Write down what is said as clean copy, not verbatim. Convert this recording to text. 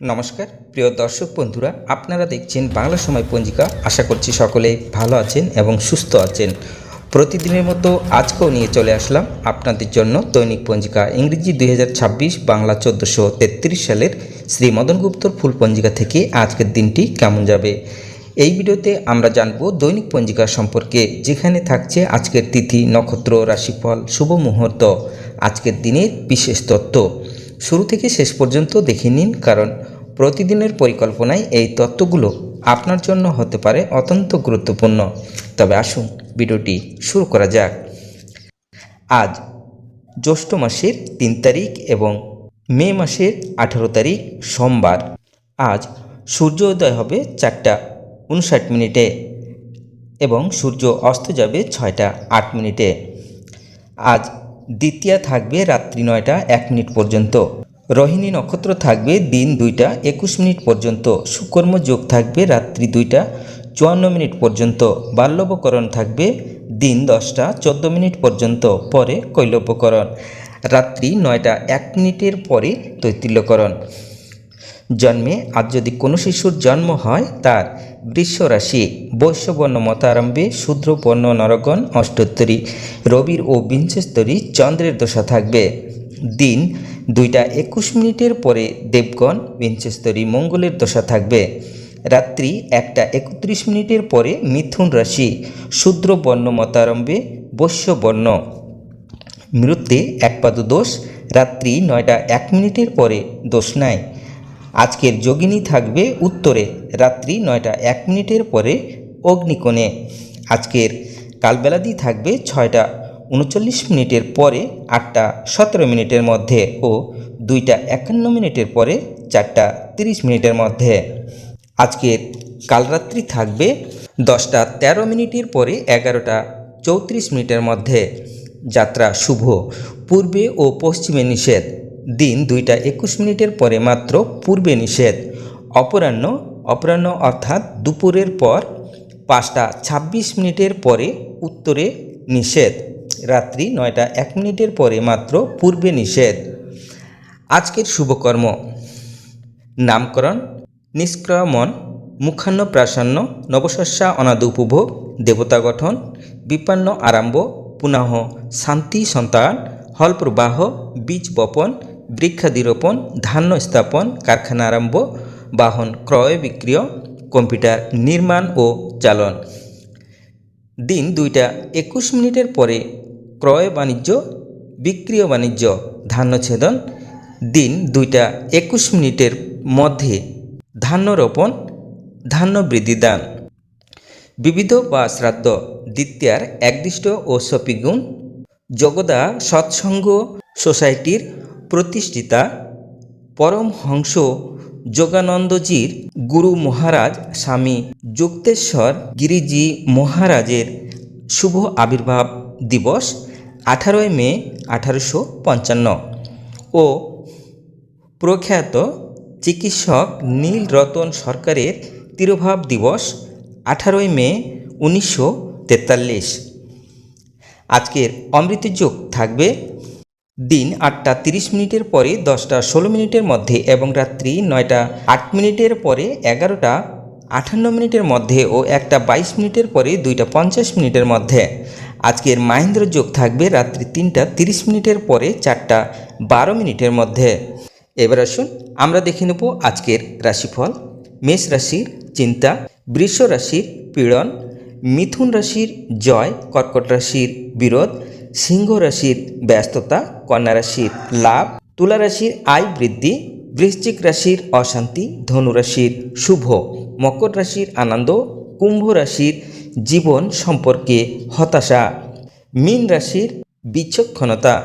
নমস্কার প্রিয় দর্শক বন্ধুরা, আপনারা দেখছেন বাংলা সময় পঞ্জিকা। আশা করছি সকলে ভালো আছেন এবং সুস্থ আছেন। প্রতিদিনের মতো আজকেও নিয়ে চলে আসলাম আপনাদের জন্য দৈনিক পঞ্জিকা ইংরেজি 2026 বাংলা 1433 সালের শ্রী মদন গুপ্তর ফুল পঞ্জিকা থেকে আজকের দিনটি কেমন যাবে। এই ভিডিওতে আমরা জানব দৈনিক পঞ্জিকা সম্পর্কে, যেখানে থাকছে আজকের তিথি, নক্ষত্র, রাশিফল, শুভ মুহূর্ত, আজকের দিনের বিশেষ তথ্য। শুরু থেকে শেষ পর্যন্ত দেখে নিন, কারণ প্রতিদিনের পরিকল্পনায় এই তথ্যগুলো আপনার জন্য হতে পারে অত্যন্ত গুরুত্বপূর্ণ। তবে আসুন ভিডিওটি শুরু করা যাক। আজ জ্যৈষ্ঠ মাসের 3 তারিখ এবং মে মাসের 18 তারিখ সোমবার। আজ সূর্য উদয় হবে 4:59 এবং সূর্য অস্ত যাবে 6:08। আজ দ্বিতীয়া থাকবে রাত্রি 9:01 পর্যন্ত। রোহিণী নক্ষত্র থাকবে দিন 2:21 পর্যন্ত। সুকর্ম যোগ থাকবে রাত্রি 2:54 পর্যন্ত। বাল্যবকরণ থাকবে দিন 10:14 পর্যন্ত, পরে কৈলব্যকরণ রাত্রি 9:01 পরে তৈতিল্যকরণ। জন্মে আজ যদি কোনো শিশুর জন্ম হয়, তার বৃষ রাশি, বৈশ্যবর্ণ মতারম্ভে শূদ্রবর্ণ নরগণ অষ্টোত্তরী, রবির ও বিংশস্তরী চন্দ্রের দশা থাকবে। দিন 2:21 পরে দেবগণ বিংশস্তরী মঙ্গলের দশা থাকবে। রাত্রি 1:31 পরে মিথুন রাশি, শূদ্রবর্ণ মতারম্ভে বৈশ্যবর্ণ, মৃত্যে একপাদ দোষ, রাত্রি 9:01 পরে দোষ নাই। আজকের যোগিনী থাকবে উত্তরে রাত্রি 9:01 পরে অগ্নিকোণে। আজকের কালবেলাদি থাকবে 6:39 পরে 8:17 মধ্যে ও 2:51 পরে 4:30 মধ্যে। আজকের কালরাত্রি থাকবে 10:13 পরে 11:34 মধ্যে। যাত্রা শুভ, পূর্বে ও পশ্চিমে নিষেধ। দিন 2:21 পরে মাত্র পূর্বে নিষেধ। অপরাহ্ন অর্থাৎ দুপুরের পর 5:26 পরে উত্তরে নিষেধ। রাত্রি 9:01 পরে মাত্র পূর্বে নিষেধ। আজকের শুভকর্ম: নামকরণ, নিষ্ক্রমণ, মুখান্নপ্রাশান্ন, নবশস্যা অনাদি উপভোগ, দেবতা গঠন, বিপন্ন আরম্ভ, পুনঃ শান্তি সন্তান, হল প্রবাহ, বীজ বপন, বৃক্ষাদিরোপণ, ধান্য স্থাপন, কারখানা আরম্ভ, বাহন ক্রয় বিক্রয়, কম্পিউটার নির্মাণ ও চালন। দিন 2:21 পরে ক্রয় বাণিজ্য, বিক্রয় বাণিজ্য, ধান্য ছেদন। দিন 2:21 মধ্যে ধান্য রোপণ, ধান্য বৃদ্ধিদান। বিবিধ বা শ্রাদ্ধ, দ্বিতীয়ার একদিষ্ট ও সপিগুণ, জগদা সৎসঙ্গ সোসাইটির প্রতিষ্ঠিতা পরমহংস যোগানন্দজির গুরু মহারাজ স্বামী যুক্তেশ্বর গিরিজি মহারাজের শুভ আবির্ভাব দিবস 18 মে 1855 ও প্রখ্যাত চিকিৎসক নীলরতন সরকারের তিরোভাব দিবস 18 মে 1943। আজকের অমৃত যোগ থাকবে দিন 8:30 পরে 10:16 মধ্যে এবং রাত্রি 9:08 পরে 11:58 মধ্যে ও 1:22 পরে 2:50 মধ্যে। আজকের মাহেন্দ্র যোগ থাকবে রাত্রি 3:30 পরে 4:12 মধ্যে। এবার আসুন আমরা দেখে নেব আজকের রাশিফল। মেষ রাশির চিন্তা, বৃষ রাশির পীড়ন, মিথুন রাশির জয়, কর্কট রাশির বিরোধ, সিংহ রাশির ব্যস্ততা, কন্যা রাশির লাভ, তুলা রাশির আয় বৃদ্ধি, বৃশ্চিক রাশির অশান্তি, ধনু রাশির শুভ, মকর রাশির আনন্দ, কুম্ভ রাশির জীবন সম্পর্কে হতাশা, মীন রাশির বিচক্ষণতা,